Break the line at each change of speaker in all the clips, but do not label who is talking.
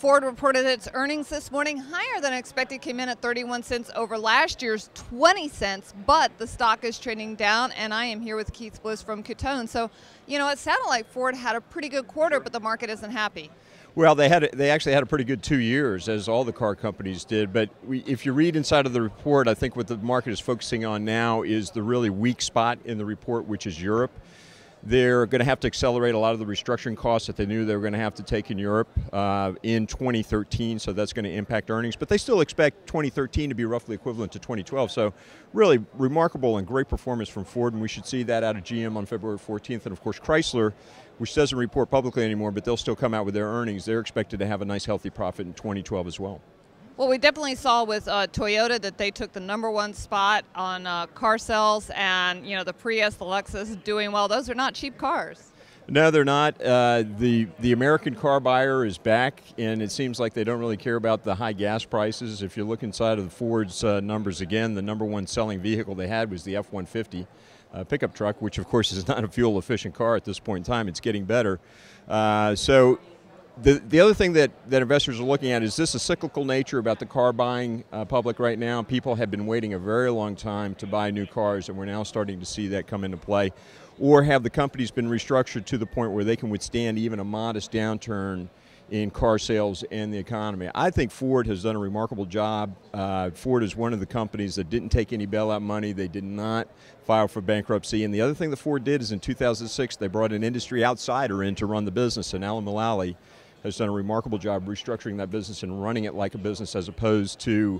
Ford reported its earnings this morning higher than expected, came in at 31 cents over last year's 20 cents, but the stock is trading down, and I am here with Keith Bliss from Coutone. So, you know, it sounded like Ford had a pretty good quarter, but the market isn't happy.
Well, they actually had a pretty good 2 years, as all the car companies did. But if you read inside of the report, I think what the market is focusing on now is the really weak spot in the report, which is Europe. They're going to have to accelerate a lot of the restructuring costs that they knew they were going to have to take in Europe in 2013, so that's going to impact earnings. But they still expect 2013 to be roughly equivalent to 2012. So really remarkable and great performance from Ford, and we should see that out of GM on February 14th. And of course Chrysler, which doesn't report publicly anymore, but they'll still come out with their earnings. They're expected to have a nice healthy profit in 2012 as well.
Well, we definitely saw with Toyota that they took the #1 spot on car sales, and you know, the Prius, the Lexus doing well. Those are not cheap cars.
No, they're not. The American car buyer is back, and it seems like they don't really care about the high gas prices. If you look inside of the Ford's numbers again, the #1 selling vehicle they had was the F-150 pickup truck, which of course is not a fuel-efficient car at this point in time. It's getting better. The other thing that investors are looking at is this a cyclical nature about the car buying public right now. People have been waiting a very long time to buy new cars, and we're now starting to see that come into play. Or have the companies been restructured to the point where they can withstand even a modest downturn in car sales and the economy? I think Ford has done a remarkable job. Ford is one of the companies that didn't take any bailout money. They did not file for bankruptcy. And the other thing that Ford did is in 2006, they brought an industry outsider in to run the business, and Alan Mulally has done a remarkable job restructuring that business and running it like a business, as opposed to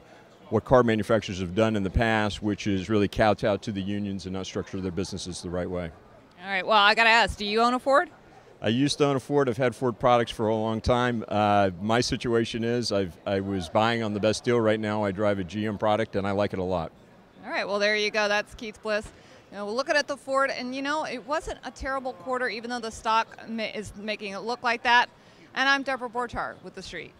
what car manufacturers have done in the past, which is really kowtow to the unions and not structure their businesses the right way.
All right, well, I got to ask, do you own a Ford?
I used to own a Ford. I've had Ford products for a long time. My situation is I was buying on the best deal. Right now I drive a GM product, and I like it a lot.
All right, well, there you go. That's Keith Bliss. You know, we're looking at the Ford, and you know, it wasn't a terrible quarter, even though the stock is making it look like that. And I'm Deborah Borchard with The Street.